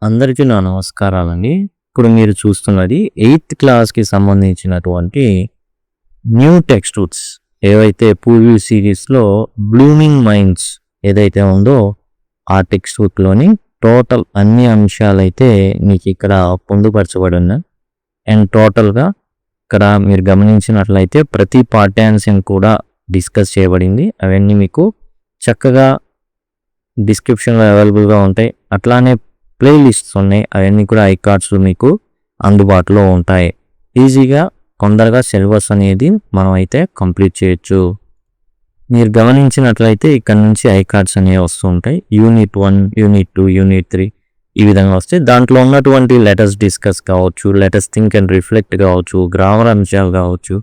అందరికీ నా నమస్కారాలండి. ఇప్పుడు మీరు చూస్తున్నది 8th క్లాస్‌కి సంబంధించినటువంటి న్యూ టెక్స్ట్ బుక్స్ ఏవైతే పూర్వీ సిరీస్‌లో 'బ్లూమింగ్ మైండ్స్' ఏదైతే ఉందో ఆ టెక్స్ట్ బుక్‌లోని టోటల్ అన్ని అంశాలైతే మీకు ఇక్కడ పొందుపరచబడి ఉన్నాయి. అండ్ టోటల్‌గా ఇక్కడ మీరు గమనించినట్లయితే ప్రతి పాఠ్యాంశం కూడా డిస్కస్ చేయబడింది. అవన్నీ మీకు చక్కగా డిస్క్రిప్షన్‌లో అవైలబుల్‌గా ఉంటాయి. అట్లానే ప్లేలిస్ట్స్ ఉన్నాయి. అవన్నీ కూడా ఐకార్డ్స్ మీకు అందుబాటులో ఉంటాయి. ఈజీగా తొందరగా సిలబస్ అనేది మనం అయితే కంప్లీట్ చేయొచ్చు. మీరు గమనించినట్లయితే ఇక్కడ నుంచి ఐకార్డ్స్ అనేవి వస్తూ ఉంటాయి. యూనిట్ 1, యూనిట్ 2, యూనిట్ 3 ఈ విధంగా వస్తాయి. దాంట్లో ఉన్నటువంటి లెటర్స్ డిస్కస్ కావచ్చు, లెటర్స్ థింక్ అండ్ రిఫ్లెక్ట్ కావచ్చు, గ్రామర్ అంశాలు కావచ్చు,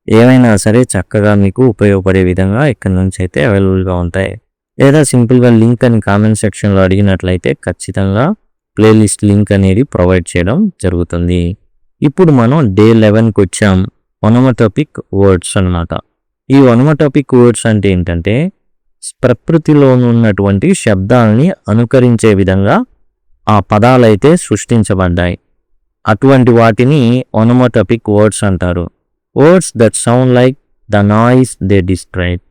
ఏవైనా సరే చక్కగా మీకు ఉపయోగపడే విధంగా ఇక్కడ నుంచి అయితే అవైలబుల్గా ఉంటాయి. లేదా సింపుల్గా లింక్ అని కామెంట్ సెక్షన్లో అడిగినట్లయితే ఖచ్చితంగా ప్లేలిస్ట్ లింక్ అనేది ప్రొవైడ్ చేయడం జరుగుతుంది. ఇప్పుడు మనం డే 11కి వచ్చాం. ఒనోమాటోపిక్ వర్డ్స్ అన్నమాట. ఈ ఒనోమాటోపిక్ వర్డ్స్ అంటే ఏంటంటే ప్రకృతిలో ఉన్నటువంటి శబ్దాలని అనుకరించే విధంగా ఆ పదాలైతే సృష్టించబడ్డాయి. అటువంటి వాటిని ఒనోమాటోపిక్ వర్డ్స్ అంటారు. Words that sound like the noise they describe.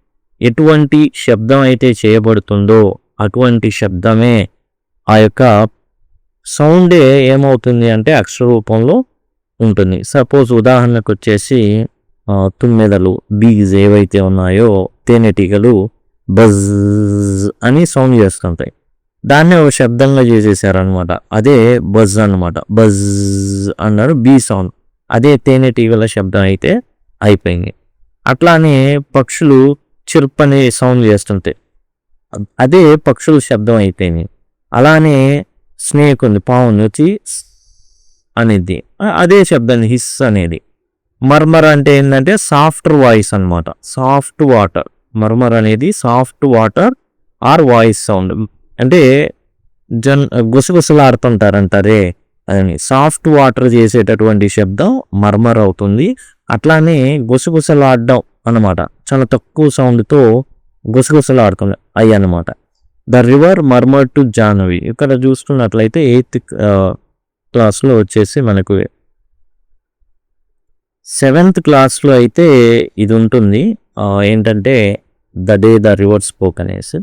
ఎటువంటి శబ్దం అయితే చేయబడుతుందో అటువంటి శబ్దమే ఆ యొక్క సౌండే ఏమవుతుంది అంటే అక్షర రూపంలో ఉంటుంది. సపోజ్ ఉదాహరణకు వచ్చేసి తుమ్మెదలు, బీస్ ఏవైతే ఉన్నాయో తేనెటీగలు బజ్ అని సౌండ్ చేస్తుంటాయి. దాన్నే ఒక శబ్దంగా చేసేసారనమాట. అదే బజ్ అనమాట. బజ్ అన్నారు బీ సౌండ్. అదే తేనెటీగల శబ్దం అయితే అయిపోయింది. అట్లానే పక్షులు చిర్ప్ అనే సౌండ్ చేస్తుంటాయి. అదే పక్షుల శబ్దం అయిపోయింది. అలానే స్నేక్ ఉంది, పావుని వచ్చి అనేది అదే శబ్దాన్ని హిస్ అనేది. మర్మర్ అంటే ఏంటంటే సాఫ్ట్ వాయిస్ అనమాట. Soft water. మర్మర్ అనేది soft water or voice sound. అంటే గుసగుసలాడుతుంటారంటారే అని. సాఫ్ట్ వాటర్ చేసేటటువంటి శబ్దం మర్మర్ అవుతుంది. అట్లానే గుసగుసలాడడం అనమాట. చాలా తక్కువ సౌండ్తో గుసగుసలాడుతుంది అవి అనమాట. The river murmur to Jahnavi. ఇక్కడ చూసుకున్నట్లయితే 8th క్లాస్లో వచ్చేసి మనకు 7th క్లాస్లో అయితే ఇది ఉంటుంది. ఏంటంటే the day the river spoke అనేసి.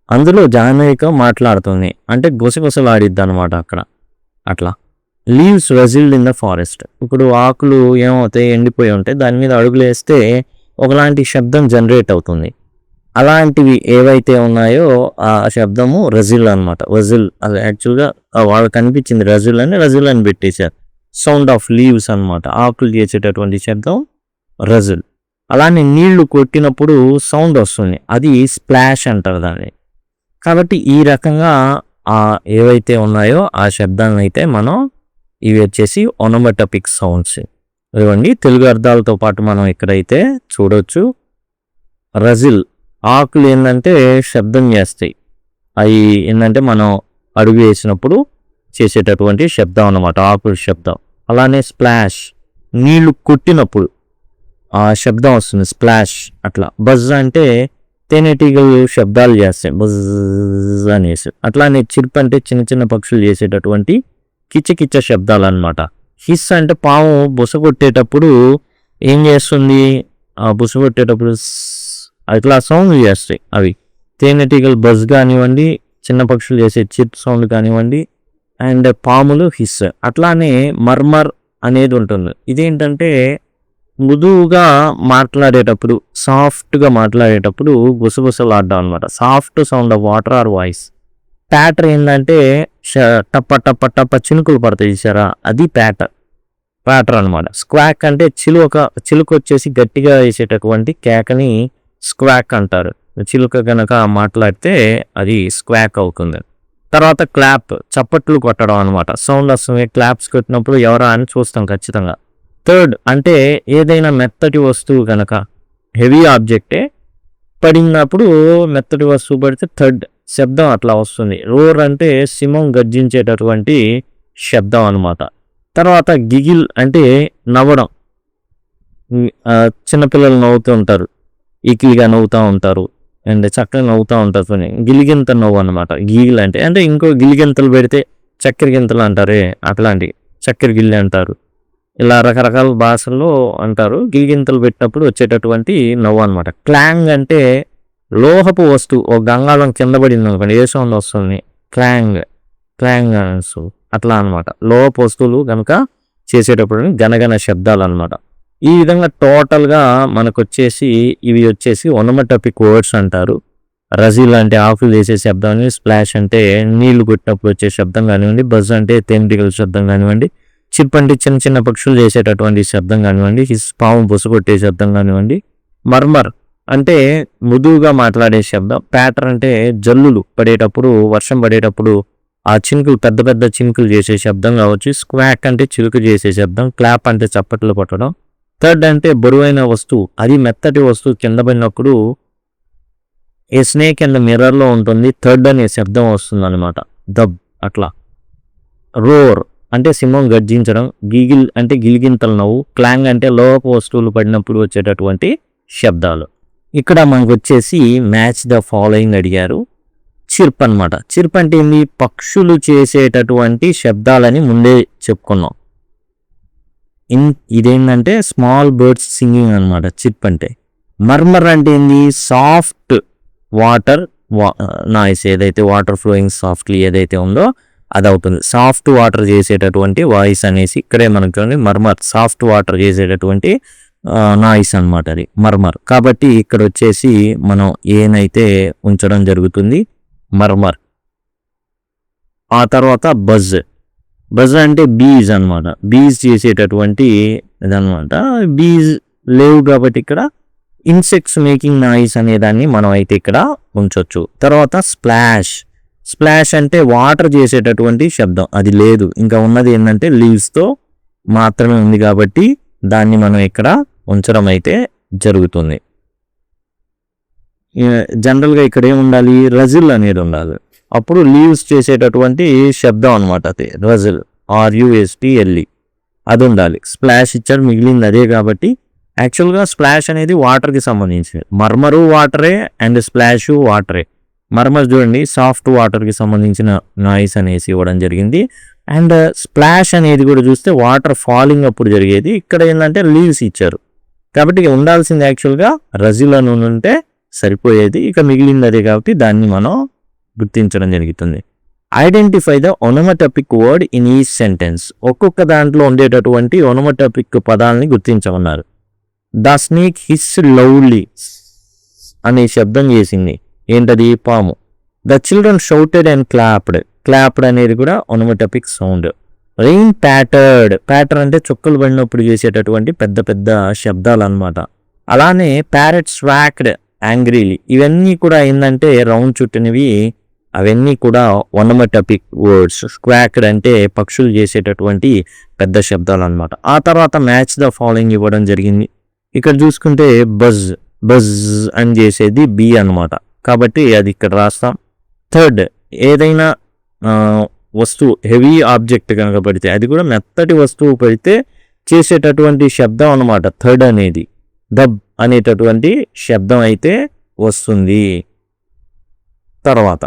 అందులో జాహ్నవిక మాట్లాడుతుంది. అంటే గుసగుసలాడిద్ది అనమాట అక్కడ. అట్లా లీవ్స్ రెజిల్డ్ ఇన్ ద ఫారెస్ట్. ఇప్పుడు ఆకులు ఏమవుతాయి, ఎండిపోయి ఉంటాయి. దాని మీద అడుగులు వేస్తే ఒకలాంటి శబ్దం జనరేట్ అవుతుంది. అలాంటివి ఏవైతే ఉన్నాయో ఆ శబ్దము రజిల్ అనమాట. రజిల్ అది యాక్చువల్గా వాళ్ళకి కనిపించింది రజిల్ అని పెట్టేశారు. సౌండ్ ఆఫ్ లీవ్స్ అనమాట. ఆకులు చేసేటటువంటి శబ్దం రజిల్. అలానే నీళ్లు కొట్టినప్పుడు సౌండ్ వస్తుంది. అది స్ప్లాష్ అంటారు దాన్ని. కాబట్టి ఈ రకంగా ఏవైతే ఉన్నాయో ఆ శబ్దాలను అయితే మనం ఇవి వచ్చేసి ఒనోమాటోపిక్ సౌండ్స్ ఇవ్వండి. తెలుగు అర్థాలతో పాటు మనం ఇక్కడైతే చూడొచ్చు. రజిల్ ఆకులు ఏంటంటే శబ్దం చేస్తాయి. అవి ఏంటంటే మనం అడుగు వేసినప్పుడు చేసేటటువంటి శబ్దం అన్నమాట, ఆకుల శబ్దం. అలానే స్ప్లాష్ నీళ్లు కొట్టినప్పుడు ఆ శబ్దం వస్తుంది, స్ప్లాష్. అట్లా బజ్ అంటే తేనెటీగలు శబ్దాలు చేస్తాయి బజ్ అనేసి. అట్లానే చిర్ప్ అంటే చిన్న చిన్న పక్షులు చేసేటటువంటి కిచకిచ శబ్దాలు అనమాట. హిస్ అంటే పాము బుస కొట్టేటప్పుడు ఏం చేస్తుంది, ఆ బుస కొట్టేటప్పుడు అట్లా సౌండ్ చేస్తాయి అవి. తేనెటీగలు బజ్ కానివ్వండి, చిన్న పక్షులు చేసే చిర్ప్ సౌండ్ కానివ్వండి, అండ్ పాములు హిస్. అట్లానే మర్మర్ అనేది ఉంటుంది. ఇదేంటంటే మృదువుగా మాట్లాడేటప్పుడు, సాఫ్ట్గా మాట్లాడేటప్పుడు గుసగుసలాడడం అనమాట. Soft sound of water or voice. Patter ఏంటంటే టప్ప టప్ప టప్ప చినుకులు పడతాయి చూసారా, అది ప్యాటర్ అనమాట. స్క్వాక్ అంటే చిలుక వచ్చేసి గట్టిగా వేసేటటువంటి కేకని స్క్వాక్ అంటారు. చిలుక కనుక మాట్లాడితే అది స్క్వాక్ అవుతుంది. తర్వాత క్లాప్ చప్పట్లు కొట్టడం అనమాట. సౌండ్ వస్తుంది. క్లాప్స్ కొట్టినప్పుడు ఎవరా అని చూస్తాం ఖచ్చితంగా. థర్డ్ అంటే ఏదైనా మెత్తటి వస్తువు కనుక హెవీ ఆబ్జెక్టే పడినప్పుడు, మెత్తటి వస్తువు పడితే థర్డ్ శబ్దం అట్లా వస్తుంది. రోర్ అంటే సింహం గర్జించేటటువంటి శబ్దం అనమాట. తర్వాత గిగిల్ అంటే నవ్వడం. చిన్నపిల్లలు నవ్వుతూ ఉంటారు, ఈకిలిగా నవ్వుతూ ఉంటారు అండ్ చక్కగా నవ్వుతూ ఉంటారు. గిలిగింత నవ్వు అనమాట గిగిల్ అంటే. ఇంకో గిలిగింతలు పెడితే చక్కెర గింతలు అంటారే అట్లాంటి చక్కెర గిల్లి అంటారు. ఇలా రకరకాల భాషల్లో అంటారు. గిలిగింతలు పెట్టినప్పుడు వచ్చేటటువంటి నవ్వు అనమాట. క్లాంగ్ అంటే లోహపు వస్తువు ఒక గంగాళం కింద పడింది అనుకోండి ఏ సౌండ్ వస్తుంది, క్లాంగ్ క్లాంగ్ అట్లా అనమాట. లోహపు వస్తువులు కనుక చేసేటప్పుడు గనగన శబ్దాలు అనమాట. ఈ విధంగా టోటల్గా మనకు వచ్చేసి ఇవి వచ్చేసి ఒనమటోపిక్ వర్డ్స్ అంటారు. రజిల్ అంటే ఆకులు వేసే శబ్దం అని, స్ప్లాష్ అంటే నీళ్లు కొట్టినప్పుడు వచ్చే శబ్దం కానివ్వండి, బజ్ అంటే తేనెటీగల శబ్దం కానివ్వండి, చిప్ అంటే చిన్న చిన్న పక్షులు చేసేటటువంటి శబ్దం కానివ్వండి, హిస్ పాము బొసు కొట్టే శబ్దం కానివ్వండి, మర్మర్ అంటే మృదువుగా మాట్లాడే శబ్దం, ప్యాటర్ అంటే జల్లులు పడేటప్పుడు వర్షం పడేటప్పుడు ఆ చినుకులు పెద్ద పెద్ద చినుకులు చేసే శబ్దం కావచ్చు, స్క్వాక్ అంటే చిలుకు చేసే శబ్దం, క్లాప్ అంటే చప్పట్లు కొట్టడం, థర్డ్ అంటే బరువైన వస్తువు అది మెత్తటి వస్తువు కింద పడినప్పుడు ఏ స్నేక్ అండ్ మిర్రర్లో ఉంటుంది థర్డ్ అనే శబ్దం వస్తుంది అనమాట. దబ్ అట్లా. రోర్ అంటే సింహం గర్జించడం, గిగిల్ అంటే గిలిగింతల నవ్వు, క్లాంగ్ అంటే లోహపు వస్తువులు పడినప్పుడు వచ్చేటటువంటి శబ్దాలు. ఇక్కడ మనకు వచ్చేసి మ్యాచ్ ద ఫాలోయింగ్ అడిగారు. చిర్ప్ అనమాట. చిర్ప్ అంటే ఏంది, పక్షులు చేసేటటువంటి శబ్దాలని ముందే చెప్పుకున్నాం. ఇదేంటంటే స్మాల్ బర్డ్స్ సింగింగ్ అనమాట చిర్ప్ అంటే. మర్మర్ అంటే ఏంది, సాఫ్ట్ వాటర్ నాయిస్, ఏదైతే వాటర్ ఫ్లోయింగ్ సాఫ్ట్లీ ఏదైతే ఉందో అది అవుతుంది. సాఫ్ట్ వాటర్ చేసేటటువంటి వాయిస్ అనేసి ఇక్కడే మనకు మర్మర్, సాఫ్ట్ వాటర్ చేసేటటువంటి నాయిస్ అనమాట అది మర్మర్. కాబట్టి ఇక్కడ వచ్చేసి మనం ఏనైతే ఉంచడం జరుగుతుంది మర్మర్. ఆ తర్వాత బజ్. బజ్ అంటే బీజ్ అనమాట. బీజ్ చేసేటటువంటి ఇదనమాట. బీజ్ లేవు కాబట్టి ఇక్కడ ఇన్సెక్ట్స్ మేకింగ్ నాయిస్ అనేదాన్ని మనం అయితే ఇక్కడ ఉంచవచ్చు. తర్వాత స్ప్లాష్. స్ప్లాష్ అంటే వాటర్ చేసేటటువంటి శబ్దం, అది లేదు. ఇంకా ఉన్నది ఏంటంటే లీవ్స్తో మాత్రమే ఉంది కాబట్టి దాన్ని మనం ఇక్కడ ఉంచడం అయితే జరుగుతుంది. జనరల్గా ఇక్కడ ఏముండాలి, రజిల్ అనేది ఉండాలి. అప్పుడు లీవ్స్ చేసేటటువంటి శబ్దం అనమాట అది రజిల్, RUSTLE అది ఉండాలి. స్ప్లాష్ ఇచ్చాడు, మిగిలింది అదే కాబట్టి యాక్చువల్గా స్ప్లాష్ అనేది వాటర్కి సంబంధించింది. మర్మరు వాటరే అండ్ స్ప్లాష్ వాటరే. మర్మర్ చూడండి సాఫ్ట్ వాటర్కి సంబంధించిన నాయిస్ అనేసి ఇవ్వడం జరిగింది. అండ్ స్ప్లాష్ అనేది కూడా చూస్తే వాటర్ ఫాలింగ్ అప్పుడు జరిగేది. ఇక్కడ ఏంటంటే లీవ్స్ ఇచ్చారు కాబట్టి ఉండాల్సింది యాక్చువల్గా రజిల్ అని ఉంటే సరిపోయేది. ఇక మిగిలింది అదే కాబట్టి దాన్ని మనం గుర్తించడం జరుగుతుంది. Identify the onomatopoeic word in each sentence. ఒక్కొక్క దాంట్లో ఉండేటటువంటి ఒనోమాటోపిక్ పదాలని గుర్తించమన్నారు. ద స్నేక్ హిస్ లవ్లీ అనే శబ్దం చేసింది, ఏంటది, పాము. The children shouted and clapped. Clapped అనేది కూడా ఒనోమాటోపిక్ సౌండ్. రెయిన్ ప్యాటర్డ్. ప్యాటర్ అంటే చుక్కలు పడినప్పుడు చేసేటటువంటి పెద్ద పెద్ద శబ్దాలు అనమాట. అలానే ప్యారెట్ స్వాక్డ్ యాంగ్రీలీ. ఇవన్నీ కూడా ఏంటంటే రౌండ్ చుట్టినవి, అవన్నీ కూడా ఒనోమాటోపిక్ వర్డ్స్. స్క్వాక్డ్ అంటే పక్షులు చేసేటటువంటి పెద్ద శబ్దాలు అనమాట. ఆ తర్వాత మ్యాచ్ ద ఫాలోయింగ్ ఇవ్వడం జరిగింది. ఇక్కడ చూసుకుంటే బజ్, బజ్ అని చేసేది బి అనమాట కాబట్టి అది ఇక్కడ రాస్తాం. థర్డ్, ఏదైనా వస్తువు హెవీ ఆబ్జెక్ట్ కనుక పడితే, అది కూడా మెత్తటి వస్తువు పడితే చేసేటటువంటి శబ్దం అనమాట థర్డ్ అనేది. దబ్ అనేటటువంటి శబ్దం అయితే వస్తుంది. తర్వాత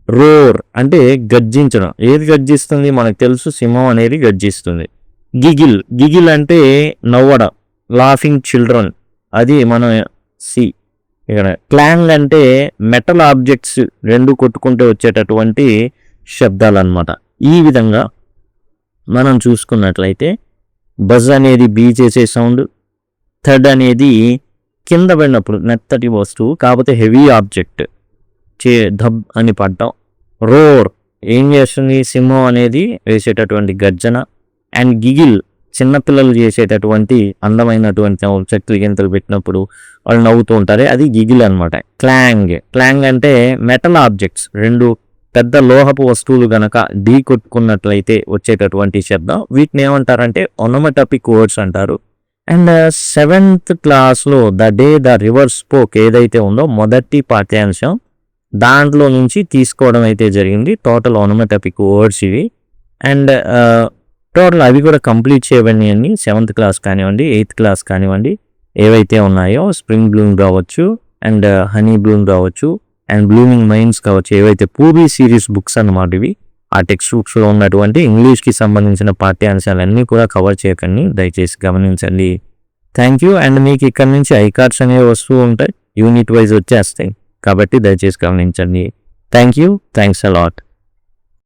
రోర్ అంటే గర్జించడం. ఏది గర్జిస్తుంది మనకు తెలుసు, సింహం అనేది గర్జిస్తుంది. గిగిల్. గిగిల్ అంటే నవ్వడం, లాఫింగ్ చిల్డ్రన్, అది మనం సి. ఇక్కడ క్లాంగ్ అంటే మెటల్ ఆబ్జెక్ట్స్ రెండు కొట్టుకుంటూ వచ్చేటటువంటి శబ్దాలు అనమాట. ఈ విధంగా మనం చూసుకున్నట్లయితే బజ్ అనేది బీ చేసే సౌండ్, థర్డ్ అనేది కింద పడినప్పుడు మెత్తటి వస్తువు కాకపోతే హెవీ ఆబ్జెక్ట్ ధబ్ అని పడ్డం. రోర్ ఏం చేస్తుంది, సింహం అనేది వేసేటటువంటి గర్జన. అండ్ గిగిల్ చిన్నపిల్లలు చేసేటటువంటి అందమైనటువంటి చెట్లు గింతలు పెట్టినప్పుడు వాళ్ళు నవ్వుతూ ఉంటారు, అది గిగిల్ అనమాట. క్లాంగ్. క్లాంగ్ అంటే మెటల్ ఆబ్జెక్ట్స్ రెండు పెద్ద లోహపు వస్తువులు గనక ఢీ కొట్టుకున్నట్లయితే వచ్చేటటువంటి శబ్దం. వీటిని ఏమంటారంటే ఒనోమాటోపిక్ వర్డ్స్ అంటారు. అండ్ 7th క్లాస్లో the day the river spoke ఏదైతే ఉందో మొదటి పాఠ్యాంశం దాంట్లో నుంచి తీసుకోవడం అయితే జరిగింది. టోటల్ ఒనోమాటోపిక్ వర్డ్స్ ఇవి. అండ్ టోటల్ అవి కూడా కంప్లీట్ చేయబడినాయండి. 7th క్లాస్ కానివ్వండి, 8th క్లాస్ కానివ్వండి, ఏవైతే ఉన్నాయో స్ప్రింగ్ బ్లూమ్ కావచ్చు, అండ్ హనీ బ్లూమ్ కావచ్చు, అండ్ బ్లూమింగ్ మైండ్స్ కావచ్చు, ఏవైతే పూర్వీ సిరీస్ బుక్స్ అన్నమాట ఇవి. ఆ టెక్స్ట్ బుక్స్లో ఉన్నటువంటి ఇంగ్లీష్కి సంబంధించిన పాఠ్యాంశాలన్నీ కూడా కవర్ చేయకండి, దయచేసి గమనించండి. Thank you. అండ్ మీకు ఇక్కడ నుంచి ఐ కార్డ్స్ అనేవి వస్తూ ఉంటాయి, యూనిట్ వైజ్ వచ్చేస్తాయి, కాబట్టి దయచేసి గమనించండి. Thank you. Thanks a lot.